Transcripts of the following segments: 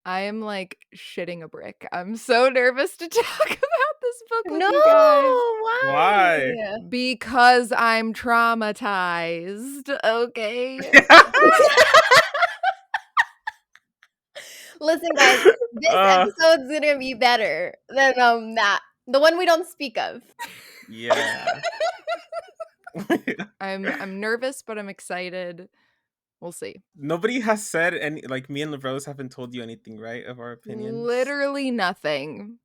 I am like shitting a brick. I'm so nervous to talk about this book with No, you guys. Why? why? Because I'm traumatized, okay? Listen, guys, this episode's gonna be better than that. The one we don't speak of. Yeah. I'm nervous, but I'm excited. We'll see. Nobody has said any, like, me and the Rose haven't told you anything, right, of our opinions? Literally nothing.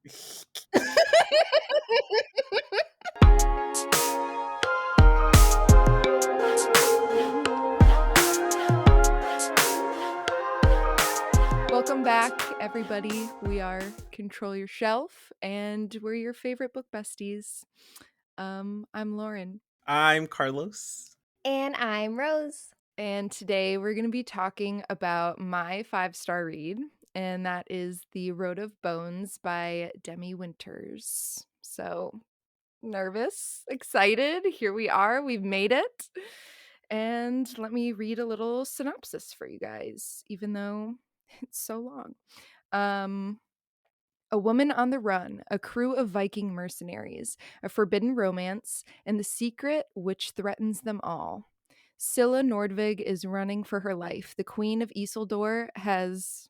Welcome back, everybody. We are Control Your Shelf, and we're your favorite book besties. I'm Lauren. I'm Carlos. And I'm Rose. And today we're going to be talking about my 5-star read, and that is The Road of Bones by Demi Winters. So nervous, excited. Here we are. We've made it. And let me read a little synopsis for you guys, even though it's so long. A woman on the run, a crew of Viking mercenaries, a forbidden romance, and the secret which threatens them all. Sila Nordvig is running for her life. The queen of Isildur has...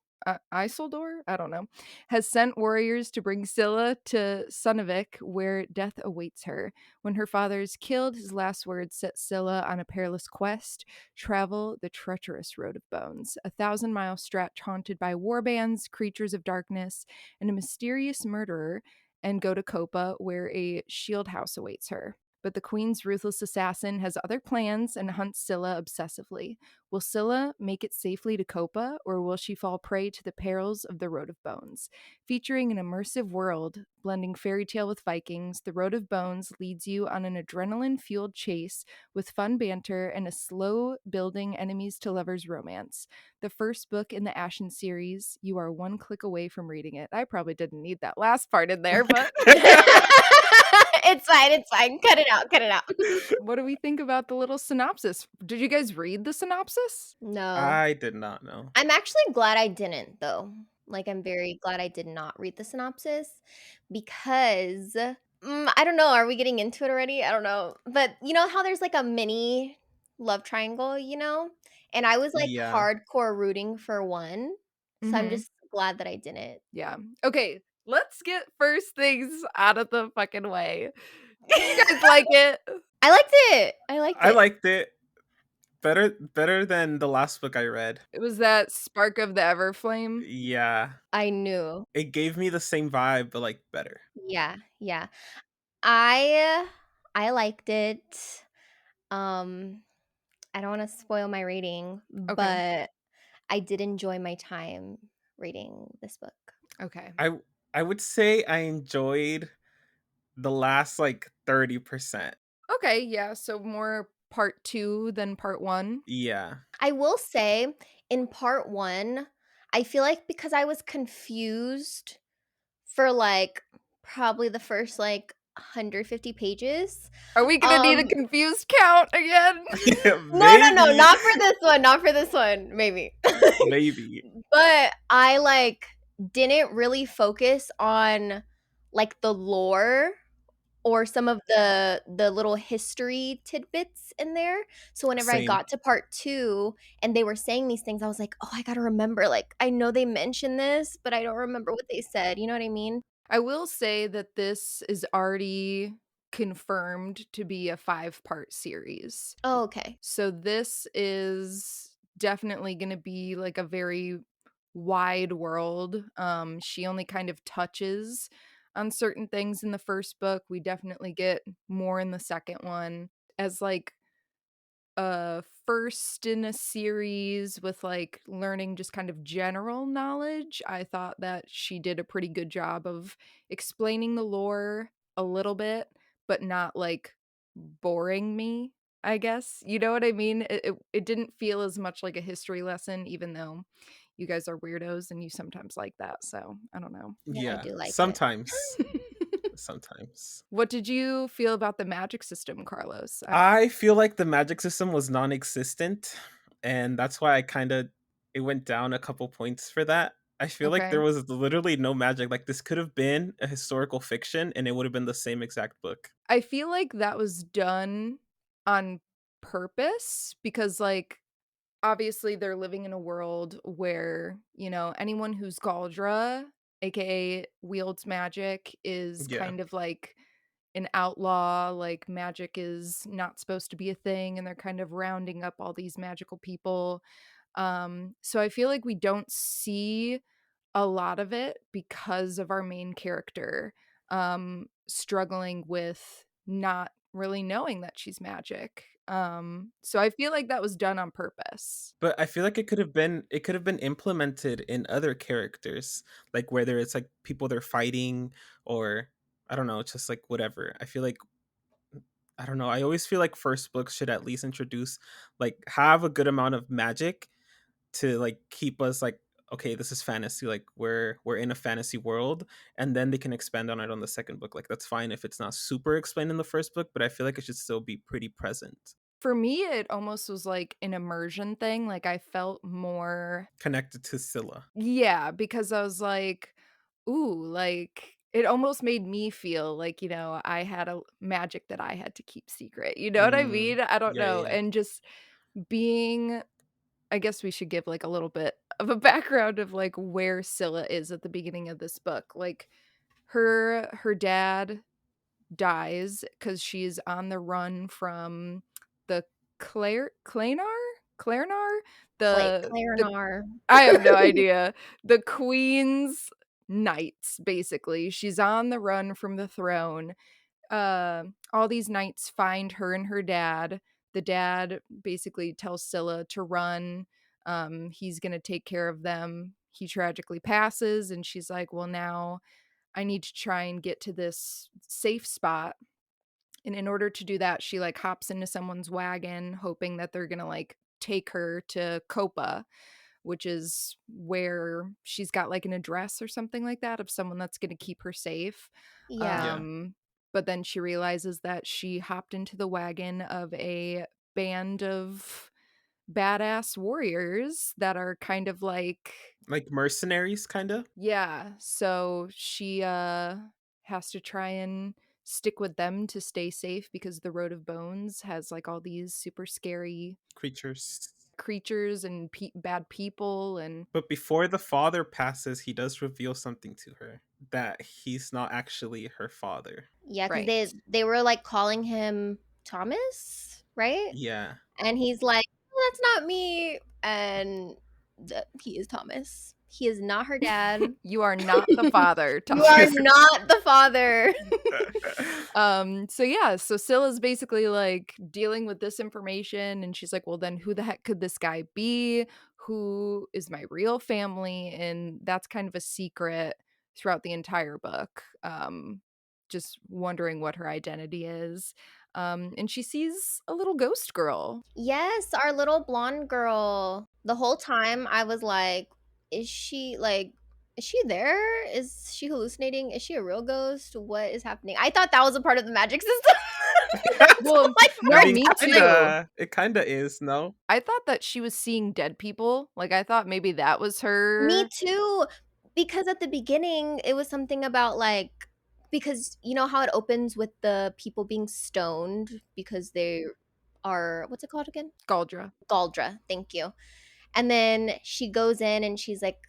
Isildur? I don't know. Has sent warriors to bring Sila to Sunnavik, where death awaits her. When her father is killed, his last words set Sila on a perilous quest. Travel the treacherous Road of Bones, a 1,000-mile stretch haunted by warbands, creatures of darkness, and a mysterious murderer, and go to Copa, where a shield house awaits her. But the queen's ruthless assassin has other plans and hunts Sila obsessively. Will Sila make it safely to Copa, or will she fall prey to the perils of the Road of Bones? Featuring an immersive world, blending fairy tale with Vikings, The Road of Bones leads you on an adrenaline-fueled chase with fun banter and a slow-building enemies-to-lovers romance. The first book in the Ashen series, you are one click away from reading it. I probably didn't need that last part in there, but... It's fine. Cut it out. What do we think about the little synopsis? Did you guys read the synopsis? No. I did not know. I'm actually glad I didn't, though. Like, I'm very glad I did not read the synopsis because I don't know. Are we getting into it already? I don't know. But you know how there's like a mini love triangle, And I was like Yeah. hardcore rooting for one. So I'm Mhm. just glad that I didn't. Yeah. Okay, let's get first things out of the fucking way. Did you guys like it? I liked it. I liked it. Better than the last book I read. It was that spark of the Everflame. Yeah. I knew. It gave me the same vibe, but like better. Yeah. I liked it. I don't want to spoil my rating, Okay. but I did enjoy my time reading this book. Okay. I would say I enjoyed the last like 30%. Okay, yeah, so more part 2 than part 1. Yeah. I will say in part 1, I feel like because I was confused for like probably the first like 150 pages. Are we gonna need a confused count again? No, not for this one, maybe. Maybe. But I like didn't really focus on like the lore or some of the little history tidbits in there. So whenever I Same. got to part 2 and they were saying these things, I was like, "Oh, I got to remember. Like I know they mentioned this, but I don't remember what they said." You know what I mean? I will say that this is already confirmed to be a 5-part series. Oh, okay. So this is definitely going to be like a very wide world. She only kind of touches on certain things in the first book. We definitely get more in the second one as like a first in a series with like learning just kind of general knowledge. I thought that she did a pretty good job of explaining the lore a little bit, but not like boring me, I guess. You know what I mean? It didn't feel as much like a history lesson, even though you guys are weirdos and you sometimes like that. So I don't know. Yeah, I do like it. Sometimes. Sometimes. What did you feel about the magic system, Carlos? I feel like the magic system was non-existent, and that's why it went down a couple points for that. I feel like Okay. there was literally no magic. Like this could have been a historical fiction and it would have been the same exact book. I feel like that was done on purpose because, like, obviously they're living in a world where, anyone who's Galdra, aka wields magic, is Yeah. kind of like an outlaw, like magic is not supposed to be a thing, and they're kind of rounding up all these magical people. So I feel like we don't see a lot of it because of our main character struggling with not really knowing that she's magic. So I feel like that was done on purpose. But I feel like it could have been implemented in other characters, like whether it's like people they're fighting or I don't know, just like whatever. I feel like I don't know. I always feel like first books should at least introduce like have a good amount of magic to like keep us like okay, this is fantasy, like we're in a fantasy world, and then they can expand on it on the second book. Like that's fine if it's not super explained in the first book, but I feel like it should still be pretty present, For me, it almost was like an immersion thing. Like I felt more, connected to Scylla. yeah, because I was like, ooh, like it almost made me feel like, I had a magic that I had to keep secret. You know what I Mm, mean? I don't yeah, yeah, know. yeah. And just being I guess we should give, like, a little bit of a background of, like, where Scylla is at the beginning of this book. Like, her dad dies because she's on the run from the Clarenar? The Clarinar. I have no idea. The queen's knights, basically. She's on the run from the throne. All these knights find her and her dad. The dad basically tells Scylla to run. He's gonna take care of them. He tragically passes, and she's like, "Well, now I need to try and get to this safe spot." And in order to do that, she like hops into someone's wagon, hoping that they're gonna like take her to Copa, which is where she's got like an address or something like that of someone that's going to keep her safe. Yeah. Yeah. Um, but then she realizes that she hopped into the wagon of a band of badass warriors that are kind of like, Like mercenaries kind of yeah, so she has to try and stick with them to stay safe because the Road of Bones has like all these super scary creatures. creatures and bad people and But before the father passes, he does reveal something to her that he's not actually her father. Yeah, because right. they were like calling him Thomas, right? Yeah. And he's like, "Oh, that's not me." And he is Thomas. He is not her dad. You are not the father, You are Thomas. not the father. So yeah, so Scylla's basically like dealing with this information and she's like, well then who the heck could this guy be? Who is my real family? And that's kind of a secret throughout the entire book. Just wondering what her identity is. And she sees a little ghost girl. Yes, our little blonde girl. The whole time I was like, is she there? Is she hallucinating? Is she a real ghost? What is happening? I thought that was a part of the magic system. So, Well, like, I no, mean, me like, too. it kinda is, no? I thought that she was seeing dead people. Like I thought maybe that was me her. too. Because at the beginning, it was something about like, because you know how it opens with the people being stoned because they are, what's it called again? Galdra. Galdra. Thank you. And then she goes in and she's like,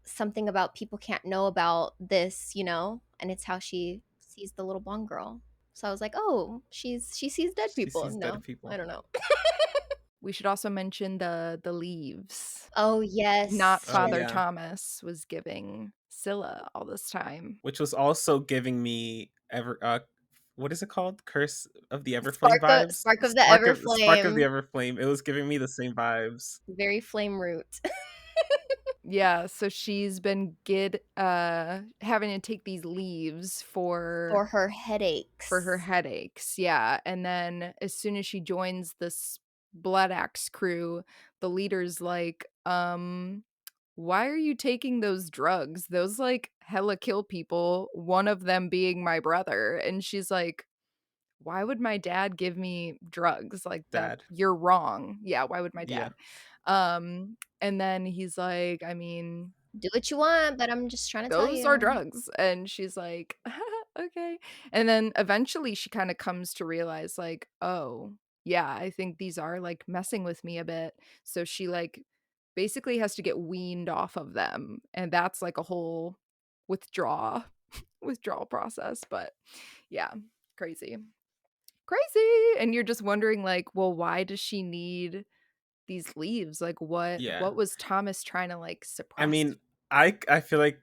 something about people can't know about this, and it's how she sees the little blonde girl. So I was like, oh, she sees dead She people. sees dead No, I people. don't know. We should also mention the leaves. Oh Not yes, Oh, Father yeah. Thomas was giving Scylla all this time. Which was also giving me what is it called? Curse of the Everflame vibes? spark of the ever Spark of the flame, Everflame. It was giving me the same vibes. very flame root. Yeah, so she's been having to take these leaves For for her her headaches. headaches. Yeah, and then as soon as she joins this Blood Axe crew, the leader's like, why are you taking those drugs? Those like hella kill people, one of them being my brother." And she's like, why would my dad give me drugs? Like that Dad. you're wrong. Yeah, why would my Yeah. dad? And then he's like, I mean, Do what you want, but I'm just trying to tell those are you. drugs. And she's like, okay. And then eventually she kind of comes to realize, like, oh, yeah, I think these are like messing with me a bit. So she like basically has to get weaned off of them. And that's like a whole withdrawal process. But yeah, crazy. Crazy. And you're just wondering, like, well, why does she need these leaves? Like, Yeah. what was Thomas trying to like I suppress? mean, I feel like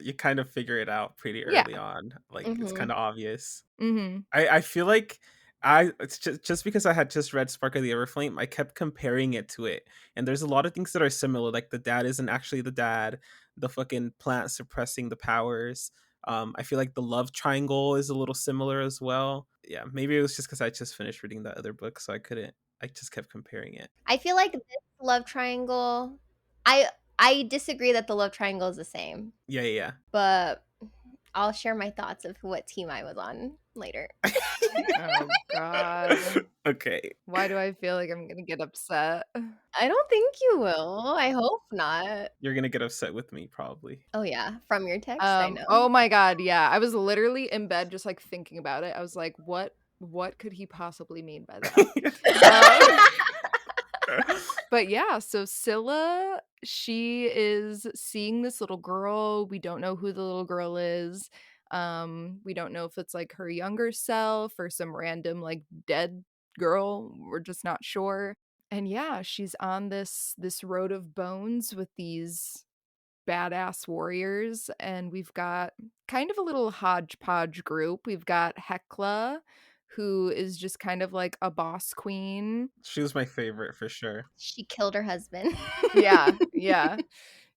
you kind of figure it out pretty Yeah. early on. Like it's Mhm. kind of obvious. Mm-hmm. I feel like I it's just because I had just read Spark of the Everflame, I kept comparing it to it. And there's a lot of things that are similar. Like the dad isn't actually the dad, the fucking plant suppressing the powers. I feel like the love triangle is a little similar as well. Yeah, maybe it was just because I just finished reading that other book, so I couldn't. I just kept comparing it. I feel like this love triangle, I I disagree that the love triangle is the same, Yeah, but I'll share my thoughts of what team I was on later. yeah. Oh God. Okay, Why do I feel like I'm gonna get upset? I don't think you will. I hope not. you're gonna get upset with me probably. Oh yeah, from your text, I know. Oh my God, yeah. I was literally in bed just like thinking about it. I was like, what could he possibly mean by that? Um But yeah, so Scylla, she is seeing this little girl. We don't know who the little girl is. We don't know if it's like her younger self or some random like dead girl. We're just not sure. And yeah, she's on this road of bones with these badass warriors, and we've got kind of a little hodgepodge group. We've got Hecla, who is just kind of like a boss queen. She was my favorite for sure. She killed her husband. Yeah, yeah.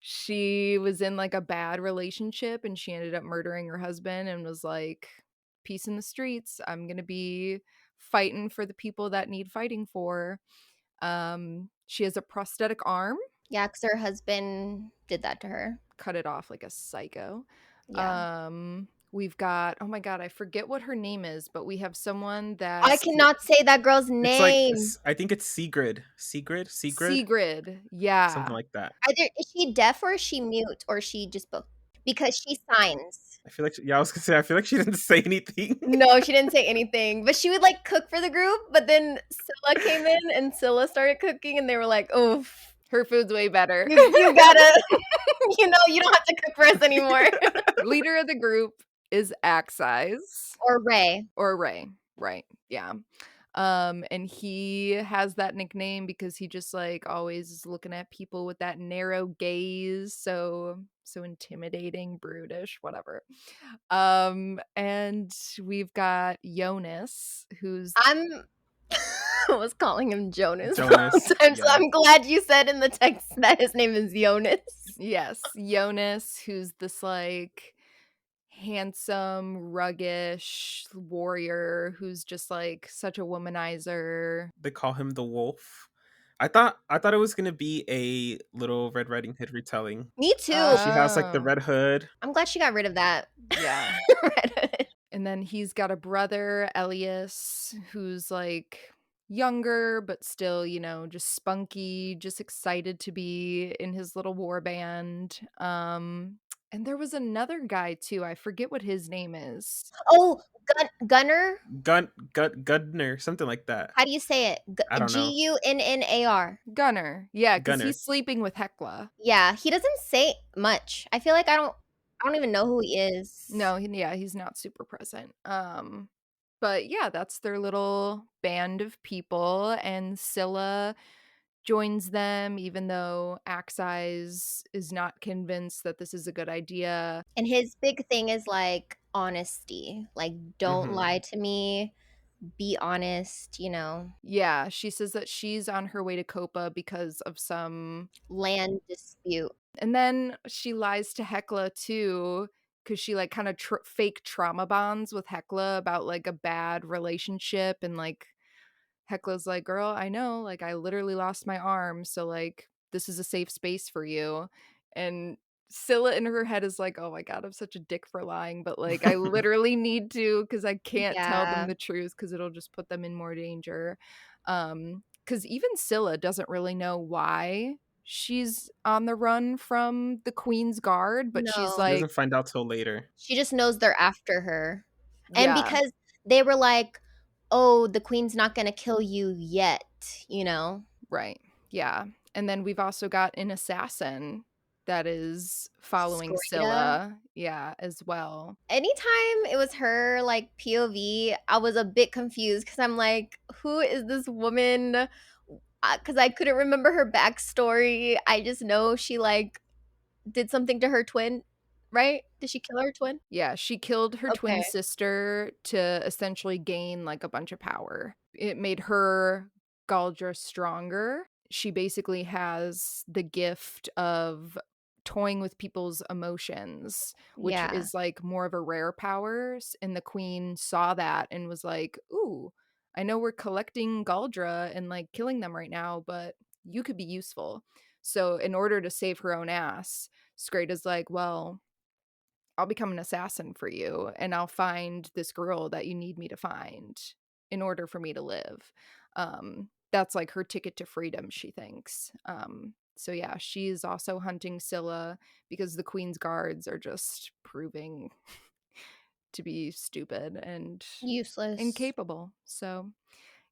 She was in like a bad relationship and she ended up murdering her husband and was like, peace in the streets. I'm going to be fighting for the people that need fighting for. She has a prosthetic arm, Yeah, because her husband did that to her. cut it off like a psycho. Yeah. We've got, oh my God, I forget what her name is, but we have someone I that cannot say that girl's It's like name. I think it's Sigrid, Sigrid. something Yeah. like that. Either is she deaf or is she mute or is she just both? Because she signs. I feel like yeah, I was gonna say I feel like she didn't say anything. No, she didn't say anything, but she would like cook for the group. But then Scylla came in and Scylla started cooking, and they were like, "Oof, Her food's way better. you gotta, you don't have to cook for us anymore." Leader of the group is Axis Or Ray. or Ray, right? Yeah. And he has that nickname because he just like always is looking at people with that narrow gaze, so intimidating, brutish, whatever. And we've got Jonas, who's I'm I was calling him Jonas the whole Jonas, time, so yeah. I'm glad you said in the text that his name is Jonas. yes, Jonas, who's this like handsome, ruggish warrior who's just like such a womanizer. They call him the Wolf. I thought it was gonna be a little Red Riding Hood retelling. Me too. She has like the Oh, red hood. I'm glad she got rid of that. yeah. Red Hood. And then he's got a brother, Elias, who's like younger, but still, just spunky, just excited to be in his little war band. And there was another guy too. I forget what his name is. Oh, Gunner. Gudner, something like that. How do you say it? I don't know. Gunnar. Gunner. Yeah, because Gunner. he's sleeping with Hecla. Yeah, he doesn't say much. I feel like I don't even know who he is. No, yeah, he's not super present. But yeah, that's their little band of people, and Scylla joins them, even though Axis is not convinced that this is a good idea. And his big thing is like honesty. Like, don't Mhm. lie to me. Be honest. Yeah, she says that she's on her way to Copa because of some. Land dispute. And then she lies to Hecla too, because she like kind of fake trauma bonds with Hecla about like a bad relationship, and like Hecla's like, girl, I know, like I literally lost my arm, so like this is a safe space for you. And Scylla in her head is like, oh my God, I'm such a dick for lying, but like I literally need to because I can't tell them Yeah. the truth because it'll just put them in more danger. Because even Scylla doesn't really know why she's on the run from the Queen's Guard, but she's No. She like, doesn't find out till later. She just knows they're after her. And yeah, because they were like, "Oh, the queen's not gonna kill you yet," you know? right. Yeah. And then we've also got an assassin that is following Skrita. Scylla, yeah, as well. Anytime it was her, like, POV, I was a bit confused because I'm like, "Who is this woman?" Because I couldn't remember her backstory. I just know she, like, did something to her twin, right? Did she kill her twin? Yeah, she killed her twin Okay. sister to essentially gain like a bunch of power. It made her Galdra stronger. She basically has the gift of toying with people's emotions, which Yeah. is like more of a rare power. And the queen saw that and was like, "Ooh, I know we're collecting Galdra and like killing them right now, but you could be useful." So, in order to save her own ass, Skreta's like, "Well, I'll become an assassin for you and I'll find this girl that you need me to find in order for me to live." That's like her ticket to freedom, she thinks. So yeah, she's also hunting Scylla because the Queen's guards are just proving to be stupid and Useless. incapable. So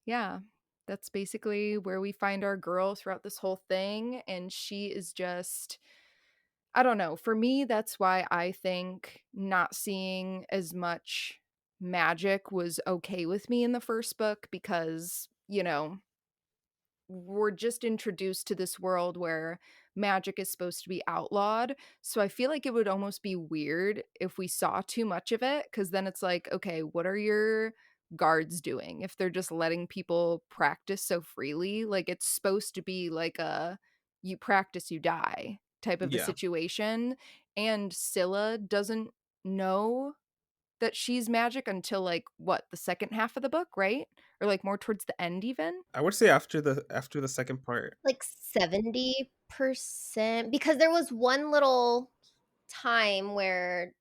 yeah, that's basically where we find our girl throughout this whole thing. And she is just, I don't know. For me, that's why I think not seeing as much magic was okay with me in the first book because, we're just introduced to this world where magic is supposed to be outlawed. So I feel like it would almost be weird if we saw too much of it because then it's like, okay, what are your guards doing if they're just letting people practice so freely? Like it's supposed to be like a you practice, you die type of a Yeah. situation. And Scylla doesn't know that she's magic until like what, the second half of the book, right? Or like more towards the end, even. I would say after the second part. Like 70%, because there was one little time where,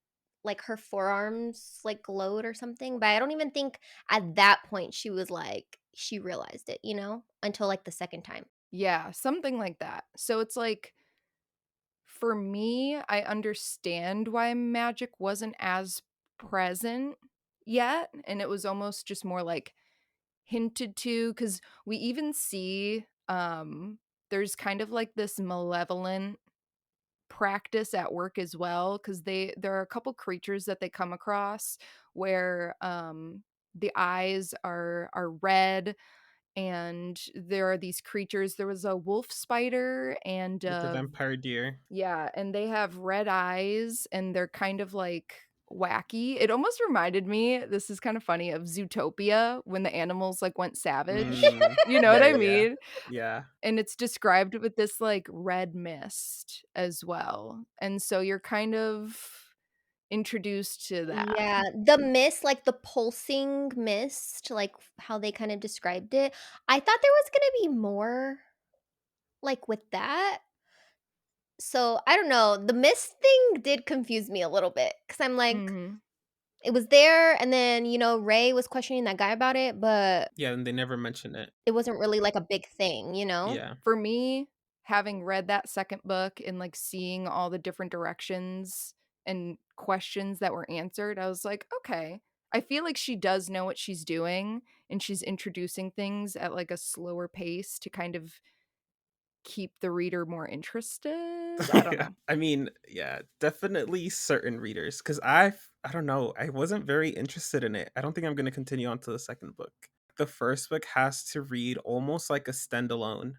like, her forearms, like, glowed or something, but I don't even think at that point she was like she realized it, you know, until, like, the second time. Yeah, something like that. So it's like, for me, I understand why magic wasn't as present yet. And it was almost just more like hinted to, because we even see there's kind of like this malevolent practice at work as well. Because there are a couple creatures that they come across where the eyes are red, and there are these creatures. There was a wolf spider and With the vampire deer. yeah, and they have red eyes and they're kind of like wacky. It almost reminded me, this is kind of funny, of Zootopia when the animals like went savage. Mm, You know what yeah, I yeah, yeah. mean? Yeah. And it's described with this like red mist as well. And so you're kind of introduced to that. Yeah, the mist, like, the pulsing mist, like, how they kind of described it, I thought there was gonna be more, like, with that. So, I don't know, the mist thing did confuse me a little bit because 'cause I'm like, Mhm. it was there, and then, Ray was questioning that guy about it, but Yeah, and they never mention it. it wasn't really, like, a big thing, you know? Yeah. For me, having read that second book and like seeing all the different directions and questions that were answered, I was like, okay, I feel like she does know what she's doing and she's introducing things at like a slower pace to kind of keep the reader more interested. I don't Yeah. know. I mean, yeah, definitely certain readers cuz I don't know, I wasn't very interested in it. I don't think I'm going to continue on to the second book. The first book has to read almost like a standalone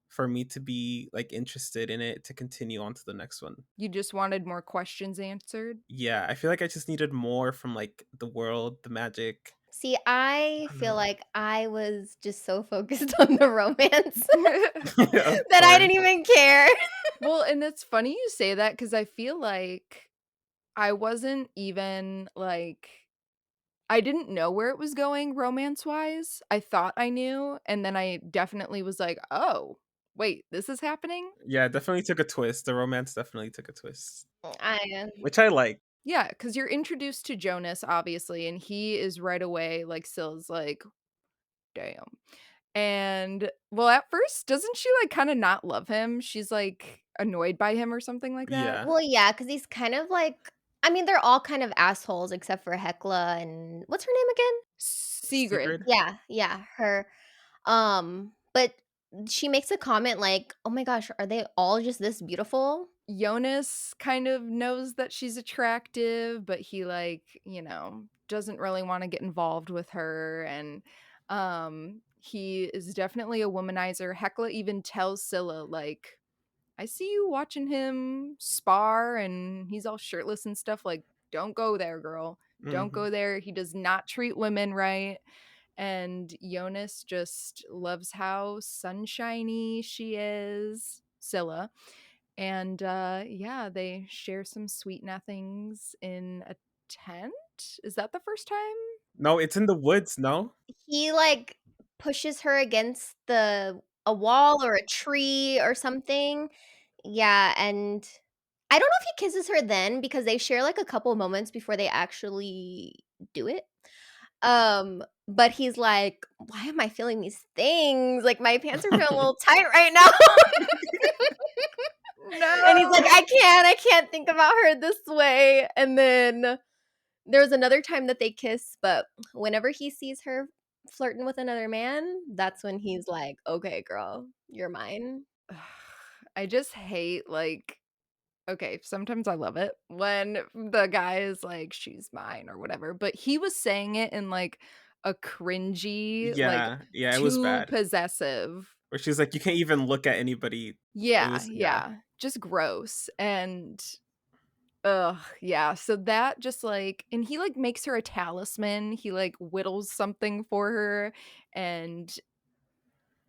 for me to be like interested in it to continue on to the next one. You just wanted more questions answered? Yeah, I feel like I just needed more from like the world, the magic. See, I I don't feel know. like I was just so focused on the romance Of that I course. didn't even care. Well, and it's funny you say that because I feel like I wasn't even like I didn't know where it was going romance-wise. I thought I knew, and then I definitely was like, "Oh, wait, this is happening?" Yeah, it definitely took a twist. The romance definitely took a twist, I which I like. Yeah, because 'cause you're introduced to Jonas, obviously, and he is right away, like, Scylla's like, "Damn." And well, at first, doesn't she like kind of not love him? She's like annoyed by him or something like that. Yeah. Well, yeah, because he's kind of like, I mean, they're all kind of assholes except for Hecla and what's her name again? Sigrid. Sigrid? Yeah, yeah, her. But she makes a comment like, "Oh my gosh, are they all just this beautiful?" Jonas kind of knows that she's attractive, but he like, doesn't really want to get involved with her and he is definitely a womanizer. Hecla even tells Scylla like, I see you watching him spar and he's all shirtless and stuff like, don't go there, girl. Don't Hmm. go there. He does not treat women right. And Jonas just loves how sunshiny she is, Scylla. And yeah, they share some sweet nothings in a tent. Is that the first time? No, it's in the woods, no? He like pushes her against the a wall or a tree or something. Yeah, and I don't know if he kisses her then because they share like a couple moments before they actually do it. But he's like, "Why am I feeling these things? Like my pants are feeling a little tight right now." And he's like, No. "I can't think about her this way." And then there's another time that they kiss, but whenever he sees her flirting with another man, that's when he's like, "Okay, girl, you're mine." I just hate like okay, sometimes I love it when the guy is like, she's mine or whatever, but he was saying it in like a cringy, like Yeah, yeah, it was too bad. possessive. Where she's like, "You can't even look at anybody." It Yeah, was, yeah. yeah. Just gross. And ugh, yeah. So that just like, and he like makes her a talisman. He like whittles something for her and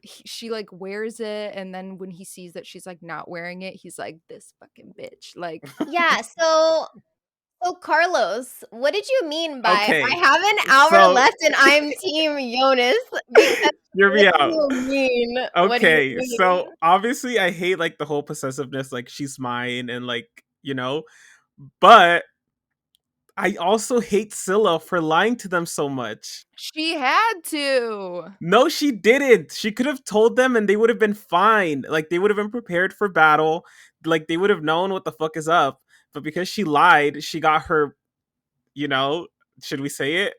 she like wears it. And then when he sees that she's like not wearing it, he's like, this fucking bitch. Like, Yeah, so Carlos, what did you mean by "I Okay, have an hour so left and I'm team Jonas"? Because hear what me do out. you mean? What do you Okay, mean? so obviously I hate like the whole possessiveness, like she's mine and like, but I also hate Scylla for lying to them so much. she had to. No, she didn't. She could have told them and they would have been fine. Like they would have been prepared for battle. Like they would have known what the fuck is up. But because she lied, she got her, you know, should we say it?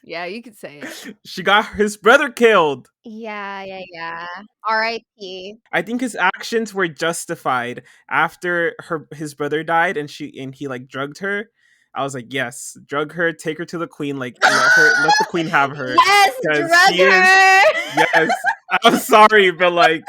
Yeah, you could say it. She got his brother killed. Yeah, yeah, yeah. R.I.P. I think his actions were justified after his brother died and he like drugged her. I was like, yes, drug her, take her to the queen, like let the queen have her Yes, because drug he is, her. yes. I'm sorry, but like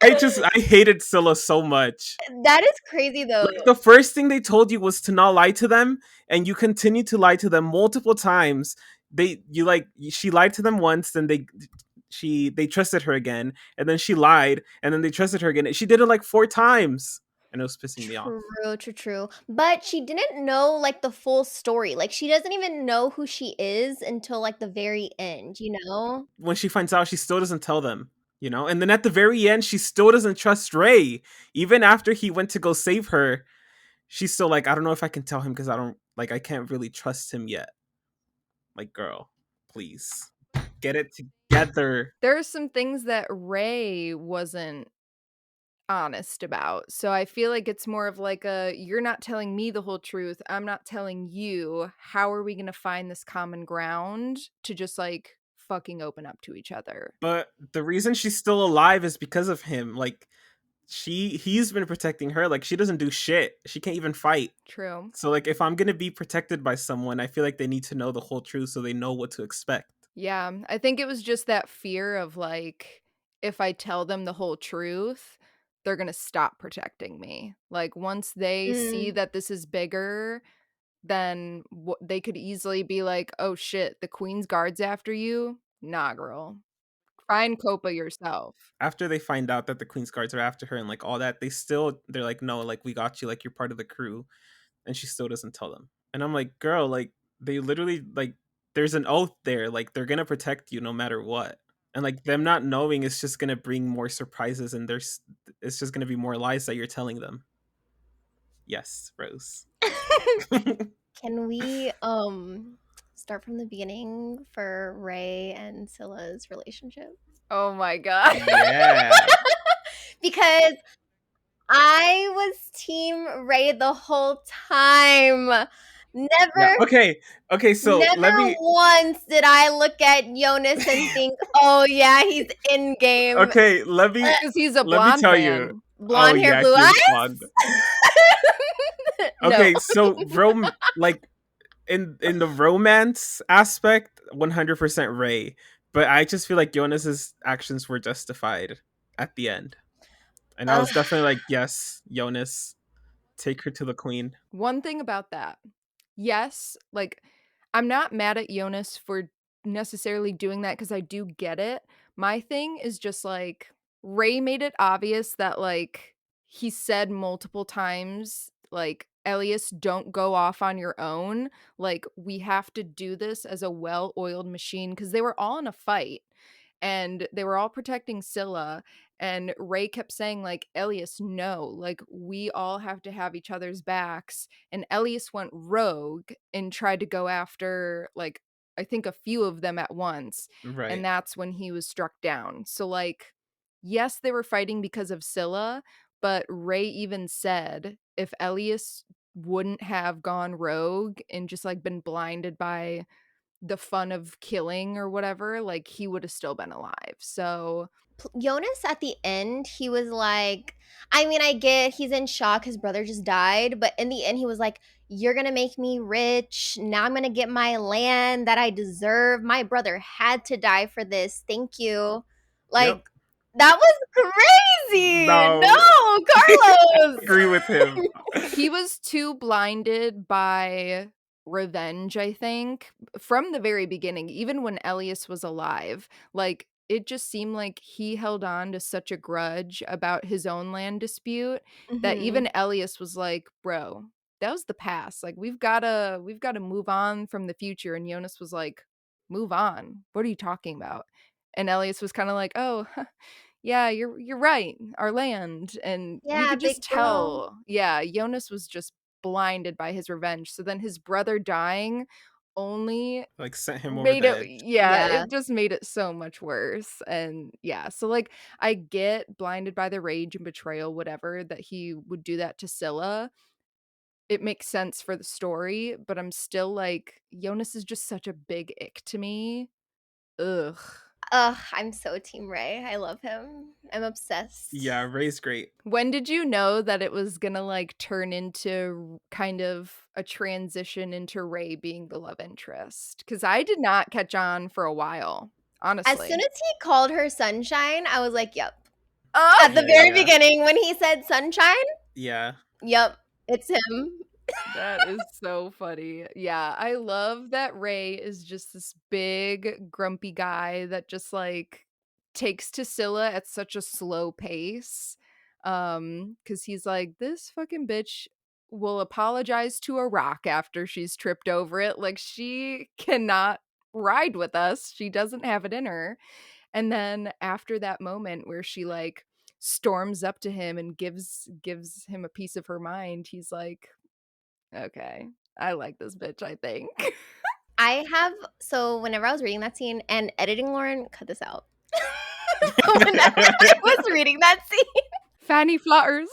I hated Scylla so much. That is crazy though. Like the first thing they told you was to not lie to them, and you continue to lie to them multiple times. She lied to them once, then they trusted her again, and then she lied, and then they trusted her again. She did it like 4 times, and it was pissing me off. True, true, true. But she didn't know like the full story. Like she doesn't even know who she is until like the very end, you know? When she finds out, she still doesn't tell them. And then at the very end, she still doesn't trust Ray. Even after he went to go save her, she's still like, I don't know if I can tell him because I can't really trust him yet. Like, girl, please get it together. There are some things that Ray wasn't honest about. So I feel like it's more of like a you're not telling me the whole truth. I'm not telling you. How are we going to find this common ground to just like fucking open up to each other? But the reason she's still alive is because of him. Like, he's been protecting her. Like, she doesn't do shit. She can't even fight. True. So, like, if I'm gonna be protected by someone, I feel like they need to know the whole truth so they know what to expect. Yeah, I think it was just that fear of like if I tell them the whole truth, they're going to stop protecting me. Like once they see Mm. that this is bigger, then they could easily be like, "Oh shit, the queen's guards after you." Nah, girl. Find Copa yourself. After they find out that the Queen's guards are after her and like all that, they're like, no, like we got you, like you're part of the crew, and she still doesn't tell them. And I'm like, girl, like they literally like there's an oath there, like they're gonna protect you no matter what. And like them not knowing is just gonna bring more surprises, and it's just gonna be more lies that you're telling them. Yes, Rose. Can we start from the beginning for Ray and Scylla's relationship? Oh my god. Yeah. Because I was team Ray the whole time. Yeah. Never Okay, so let Never me once did I look at Jonas and think, "Oh yeah, he's in game." okay, let me Because he's a let me blonde tell you. man. Oh Blonde hair, yeah, blue he is eyes? blonde. No. Okay, so like in the romance aspect, 100% Ray, but I just feel like Jonas's actions were justified at the end. And I Ugh. was definitely like, yes, Jonas, take her to the queen. One thing about that. Yes, like I'm not mad at Jonas for necessarily doing that because I do get it. My thing is just like Ray made it obvious that like he said multiple times like Elias, don't go off on your own. Like we have to do this as a well-oiled machine because they were all in a fight and they were all protecting Scylla, and Ray kept saying like, Elias, no, like we all have to have each other's backs. And Elias went rogue and tried to go after like I think a few of them at once, and Right. that's when he was struck down. So like yes, they were fighting because of Scylla, but Ray even said if Elias wouldn't have gone rogue and just like been blinded by the fun of killing or whatever, like he would have still been alive. So Jonas at the end, he was like, I mean, I get he's in shock. His brother just died. But in the end, he was like, "You're going to make me rich. Now I'm going to get my land that I deserve. My brother had to die for this. Thank you." Yep. Like, that was crazy. No. No, I Carlos. agree with him. he was too blinded by revenge, I think, from the very beginning, even when Elias was alive. Like it just seemed like he held on to such a grudge about his own land dispute that Mhm. even Elias was like, bro, that was the past. Like we've gotta move on from the future. And Jonas was like, move on. What are you talking about? And Elias was kind of like, oh, yeah, you're right. Our land. And you Yeah, could just big bro. tell. Yeah, Jonas was just blinded by his revenge. So then his brother dying only Like sent him over made the it, edge. yeah, Yeah. it just made it so much worse. And yeah, so like I get blinded by the rage and betrayal, whatever, that he would do that to Scylla. It makes sense for the story, but I'm still like, Jonas is just such a big ick to me. Ugh. Ugh, I'm so team Ray. I love him. I'm obsessed. Yeah, Ray's great. When did you know that it was gonna like turn into kind of a transition into Ray being the love interest? Because I did not catch on for a while, As soon honestly. as he called her sunshine, I was like, "Yep." Oh, At the Yeah, yeah, very yeah. beginning when he said sunshine, Yeah. yep, it's him. that is so funny. Yeah, I love that Ray is just this big, grumpy guy that just like takes to Scylla at such a slow pace. Because he's like, this fucking bitch will apologize to a rock after she's tripped over it. Like, she cannot ride with us. She doesn't have it in her. And then after that moment where she like storms up to him and gives him a piece of her mind, he's like, okay, I like this bitch, I think. I have so whenever I was reading that scene and editing Lauren, cut this out. Whenever I was reading that scene, Fanny flutters.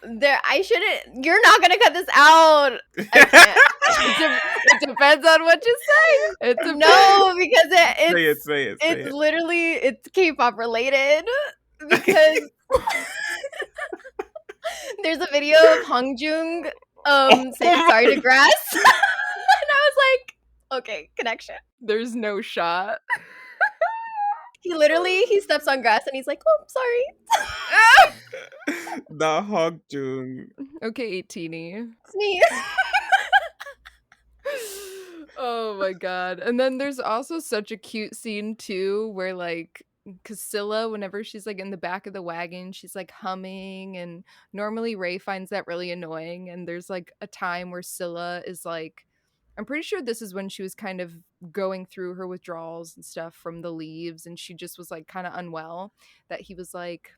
I shouldn't. You're not gonna cut this out. I can't. It depends on what you say. It's a No, because Say it, say it, say it's it. literally it's K-pop related because there's a video of Hongjoong saying sorry to grass. And I was like, okay, connection. There's no shot. He steps on grass and he's like, oh, I'm sorry. The Hog Jung. Okay, teeny. It's me. Oh my god. And then there's also such a cute scene too where like Casilla, whenever she's like in the back of the wagon, she's like humming, and normally Ray finds that really annoying. And there's like a time where Scylla is like, I'm pretty sure this is when she was kind of going through her withdrawals and stuff from the leaves, and she just was like kind of unwell, that he was like,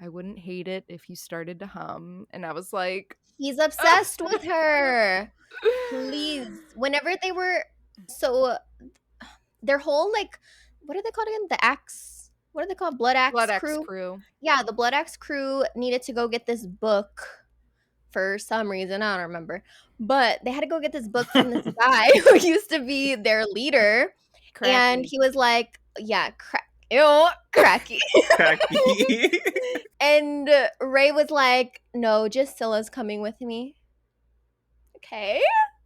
I wouldn't hate it if you started to hum. And I was like, He's obsessed with her. Please. Whenever they were so their whole like what are they called again? The axe. what are they called? Blood Axe Blood X crew? crew. Yeah, the Blood Axe crew needed to go get this book for some reason. I don't remember. But they had to go get this book from this guy who used to be their leader. And Cracky. he was like, yeah, cracky. Cracky. And Ray was like, no, just Scylla's coming with me. Okay.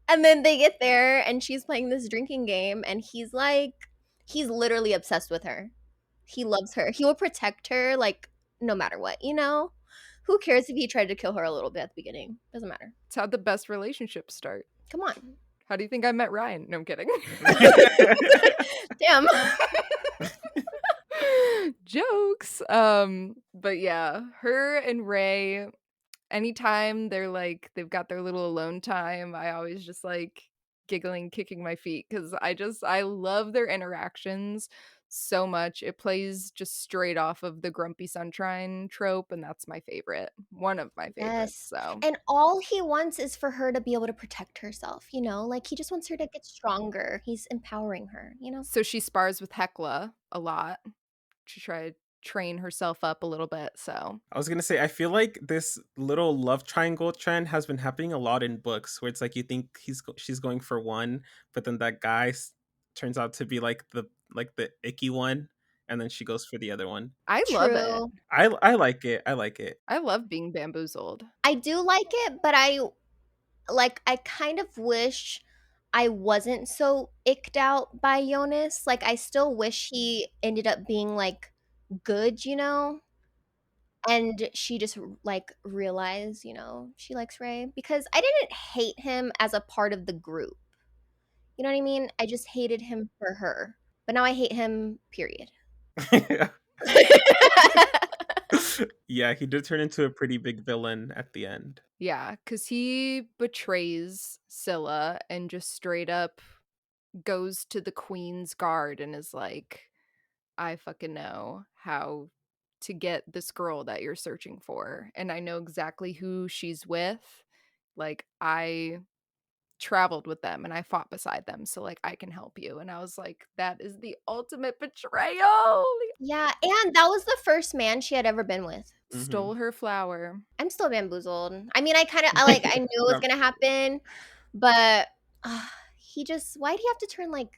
And then they get there and she's playing this drinking game and he's literally obsessed with her. He loves her. He will protect her like no matter what, you know? Who cares if he tried to kill her a little bit at the beginning? Doesn't matter. It's how the best relationships start. Come on. How do you think I met Ryan? No, I'm kidding. Damn. Jokes. But yeah, her and Ray, anytime they've got their little alone time, I always just like giggling, kicking my feet because I love their interactions so much. It plays just straight off of the grumpy sunshine trope, and that's my favorite. One of my favorites. Yes. So And all he wants is for her to be able to protect herself, you know? Like he just wants her to get stronger. He's empowering her, you know? so she spars with Hecla a lot. She tried to train herself up a little bit. So I was gonna say, I feel like this little love triangle trend has been happening a lot in books, where it's like you think she's going for one, but then that guy turns out to be like the icky one, and then she goes for the other one. I love it. True. I like it. I like it. I love being bamboozled. I do like it, but I kind of wish I wasn't so icked out by Jonas. Like I still wish he ended up being like good, you know? And she just like realized, you know, she likes Ray because I didn't hate him as a part of the group. You know what I mean? I just hated him for her. But now I hate him, period. Yeah, he did turn into a pretty big villain at the end. Yeah, because he betrays Scylla and just straight up goes to the Queen's Guard and is like, I fucking know how to get this girl that you're searching for. And I know exactly who she's with. Like, I traveled with them and I fought beside them. So, like, I can help you. And I was like, that is the ultimate betrayal. Yeah, and that was the first man she had ever been with. Stole her flower. I'm still bamboozled. I mean, I knew it was gonna happen, but why'd he have to turn like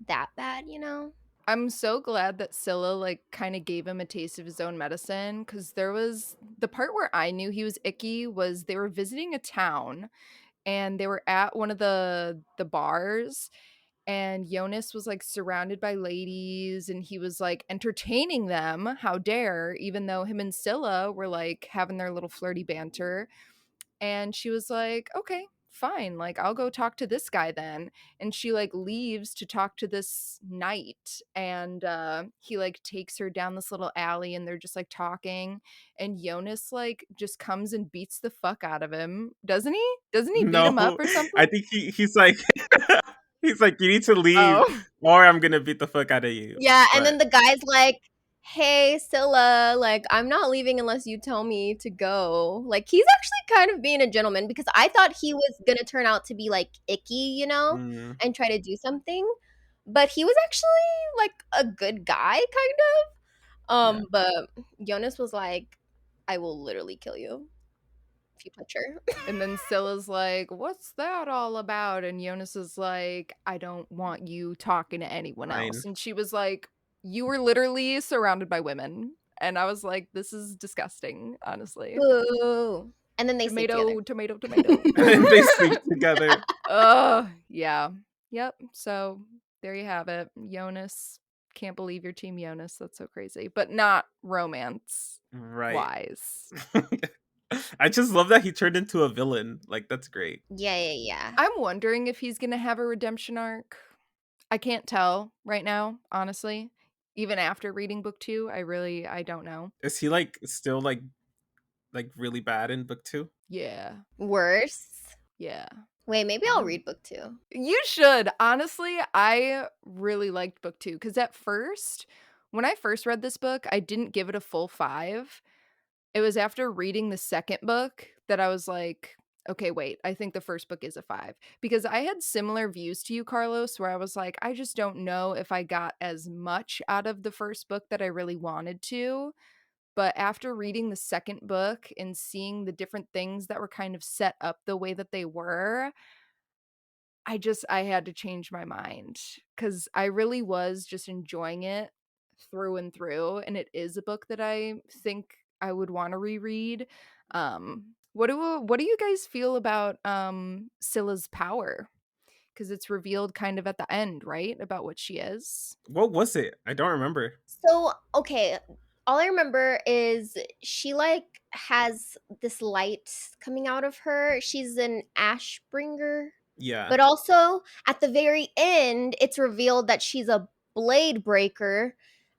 that bad, you know? I'm so glad that Scylla like kind of gave him a taste of his own medicine because there was the part where I knew he was icky was they were visiting a town and they were at one of the bars and Jonas was like surrounded by ladies and he was like entertaining them, how dare, even though him and Scylla were like having their little flirty banter. And she was like, okay, fine, like I'll go talk to this guy then. And she like leaves to talk to this knight and he like takes her down this little alley and they're just like talking and Jonas like just comes and beats the fuck out of him, doesn't he beat him up No, or something? I think he's like he's like, you need to leave Oh. or I'm gonna beat the fuck out of you. Yeah, and But then the guy's like, "Hey, Scylla, like I'm not leaving unless you tell me to go." Like he's actually kind of being a gentleman because I thought he was gonna turn out to be like icky, you know, and try to do something, but he was actually like a good guy, kind of. Yeah. But Jonas was like, "I will literally kill you if you touch her." And then Scylla's like, what's that all about? And Jonas is like, I don't want you talking to anyone else. Fine. And she was like, you were literally surrounded by women. And I was like, this is disgusting, honestly. Boo. And then they sleep together. Tomato. And then they sleep together. Yeah. Yep. So there you have it. Jonas. Can't believe your team Jonas. That's so crazy. But not romance Right. wise. I just love that he turned into a villain. Like that's great. Yeah. I'm wondering if he's gonna have a redemption arc. I can't tell right now, honestly. Even after reading book 2, I don't know. Is he like still like really bad in book 2? Yeah. Worse. Yeah. Wait, maybe I'll read book 2. You should. Honestly, I really liked book 2 because at first, when I first read this book, I didn't give it a full 5. It was after reading the second book that I was like, Okay, wait. I think the first book is a 5 because I had similar views to you, Carlos, where I was like, I just don't know if I got as much out of the first book that I really wanted to. But after reading the second book and seeing the different things that were kind of set up the way that they were, I had to change my mind because I really was just enjoying it through and through, and it is a book that I think I would wanna reread. What do you guys feel about, Scylla's power? Because it's revealed kind of at the end, right, about what she is? What was it? I don't remember. So, okay, all I remember is she like has this light coming out of her. She's an ash bringer. Yeah. But also at the very end, it's revealed that she's a blade breaker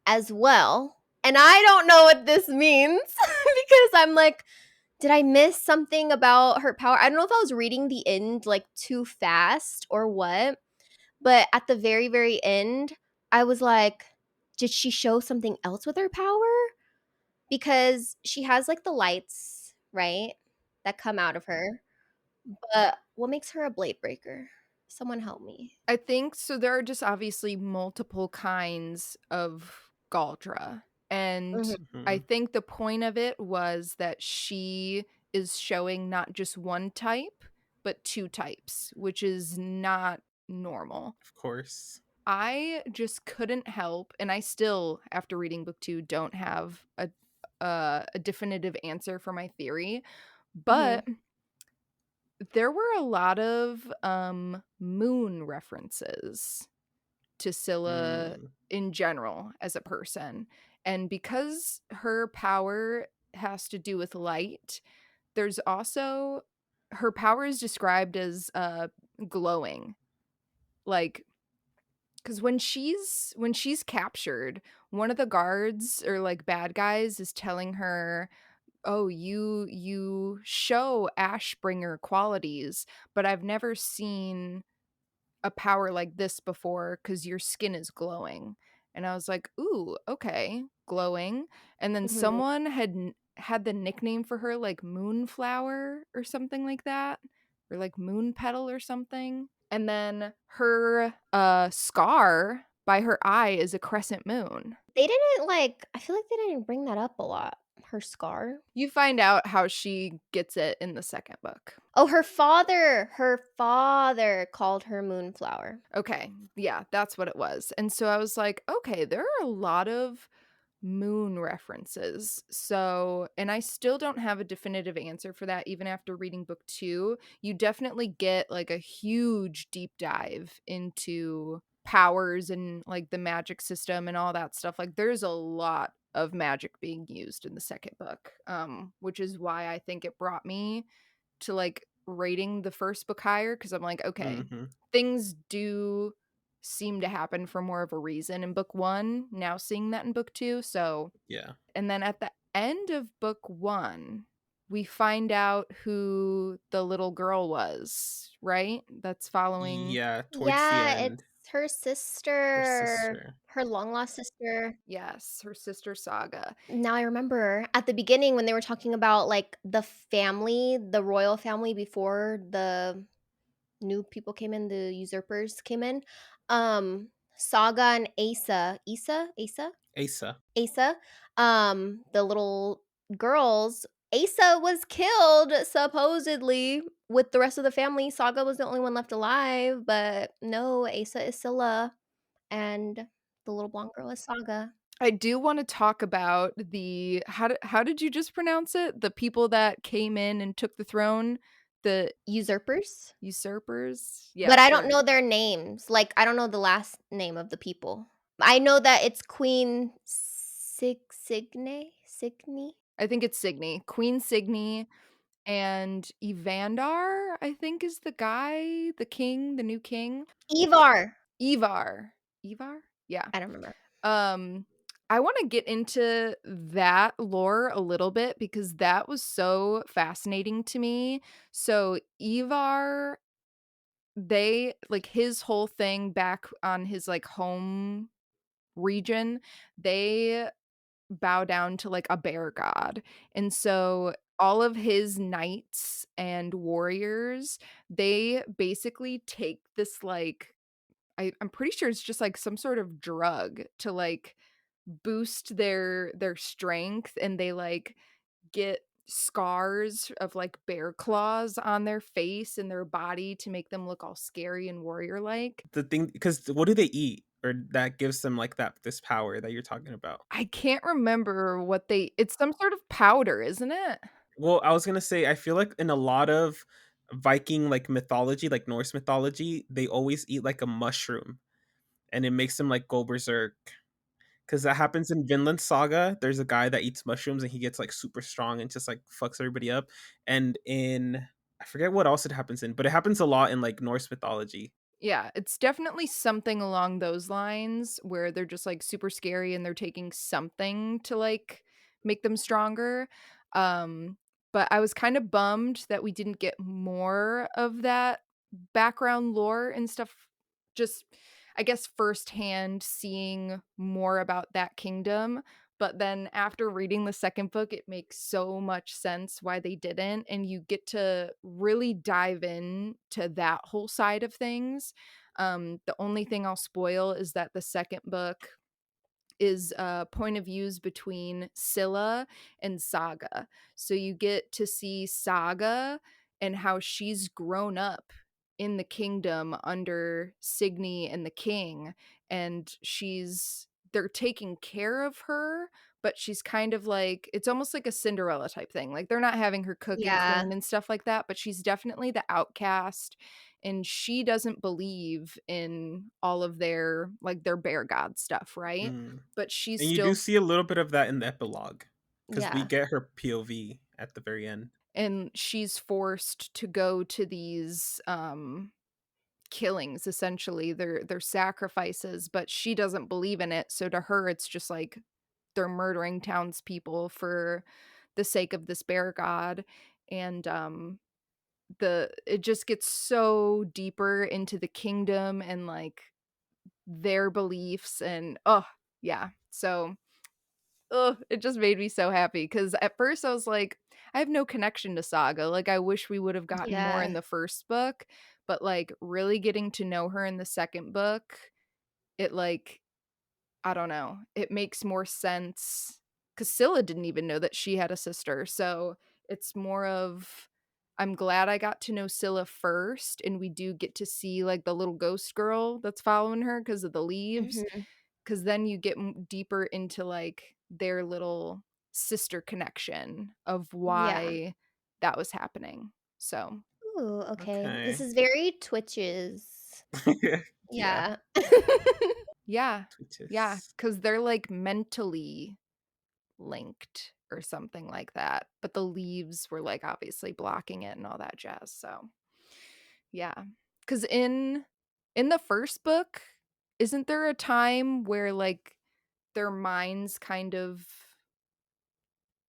as well. And I don't know what this means because I'm like, did I miss something about her power? I don't know if I was reading the end like too fast or what, but at the very, very end, I was like, did she show something else with her power? Because she has like the lights, right? That come out of her. But what makes her a blade breaker? Someone help me. I think so there are just obviously multiple kinds of Galdra, and Mhm. I Mhm. think the point of it was that she is showing not just one type, but 2 types, which is not normal. Of course. I just couldn't help, and I still, after reading book 2, don't have a definitive answer for my theory, Mhm. but there were a lot of, moon references to Scylla Mm. in general as a person, and because her power has to do with light, there's also her power is described as, glowing, like, because when she's captured, one of the guards or, like, bad guys is telling her, "Oh, you show Ashbringer qualities, but I've never seen a power like this before because your skin is glowing." And I was like, "Ooh, okay, glowing." And then Mhm. someone had the nickname for her like Moonflower or something like that, or like Moon Petal or something. And then her scar by her eye is a crescent moon. They didn't like I feel like they didn't bring that up a lot. Her scar. You find out how she gets it in the second book. Oh, her father called her Moonflower. Okay, yeah, that's what it was. And so I was like, okay, there are a lot of moon references. So, and I still don't have a definitive answer for that even after reading book 2. You definitely get like a huge deep dive into powers and like the magic system and all that stuff. Like there's a lot of magic being used in the second book, which is why I think it brought me to like rating the first book higher because I'm like, okay, Mhm. things do seem to happen for more of a reason in book 1, now seeing that in book 2. So, Yeah. and then at the end of book 1, we find out who the little girl was, right? That's following, Yeah, towards the Yeah, it's end. her Her sister, sister. her long lost sister. yes, her sister Saga. Now I remember at the beginning when they were talking about like the family, the royal family before the new people came in, the usurpers came in. Saga and Asa. Asa, the little girls. Asa was killed supposedly with the rest of the family. Saga was the only one left alive, but no, Asa is Scylla, and the little blonde girl is Saga. I do want to talk about the how did you just pronounce it? The people that came in and took the throne, the Usurpers, usurpers? Yeah, but I don't sure. know their names. Like I don't know the last name of the people. I know that it's Queen Signy. I think it's Signy. Queen Signy and Evandar, I think is the guy, the king, the new king. Ivar. Ivar. Ivar? Yeah. I don't remember. Um, I wanna get into that lore a little bit because that was so fascinating to me. So, Ivar, they like, his whole thing back on his, like, home region, they bow down to, like, a bear god, and so all of his knights and warriors, they basically take this, like, I'm pretty sure it's just, like, some sort of drug to, like, boost their strength, and they, like, get scars of, like, bear claws on their face and their body to make them look all scary and warrior-like. The thing, because what do they eat or that gives them like that this power that you're talking about? I can't remember what they it's some sort of powder, isn't it? Well, I was gonna say I feel like in a lot of Viking like mythology, like Norse mythology, they always eat like a mushroom, and it makes them like go berserk. Because that happens in Vinland Saga. There's a guy that eats mushrooms and he gets like super strong and just like fucks everybody up. And in I forget what else it happens in, but it happens a lot in like Norse mythology. Yeah, it's definitely something along those lines where they're just, like, super scary and they're taking something to, like, make them stronger. Um, but I was kinda bummed that we didn't get more of that background lore and stuff, just, I guess, firsthand seeing more about that kingdom, but then after reading the second book, it makes so much sense why they didn't, and you get to really dive in to that whole side of things. The only thing I'll spoil is that the second book is point of views between Sila and Saga. So you get to see Saga and how she's grown up in the kingdom under Signy and the king, and they're taking care of her, but she's kind of like, it's almost like a Cinderella type thing. Like, they're not having her cook and Yeah. clean and stuff like that, but she's definitely the outcast, and she doesn't believe in all of their bear god stuff, right? Mm. But she's And you do still see a little bit of that in the epilogue because we Yeah. get her POV at the very end. and she's forced to go to these killings, essentially. They're sacrifices, but she doesn't believe in it. So to her it's just like they're murdering townspeople for the sake of this bear god. And the it just gets so deeper into the kingdom and like their beliefs, and oh yeah. So it just made me so happy because at first I was like, I have no connection to Saga. Like, I wish we would have gotten more in Yeah. the first book, but like really getting to know her in the second book, it like, I don't know, it makes more sense because Scylla didn't even know that she had a sister. So it's more of, I'm glad I got to know Scylla first, and we do get to see like the little ghost girl that's following her because of the leaves, Mhm. 'cause then you get deeper into, like, their little sister connection of Yeah. why that was happening. So, Ooh, okay. This Okay. is very Twitches. Yeah. Yeah. yeah. Yeah, Twitches. because 'cause they're, like, mentally linked or something like that, but the leaves were, like, obviously blocking it and all that jazz, so, yeah. 'Cause in the first book, isn't there a time where, like, their minds kind of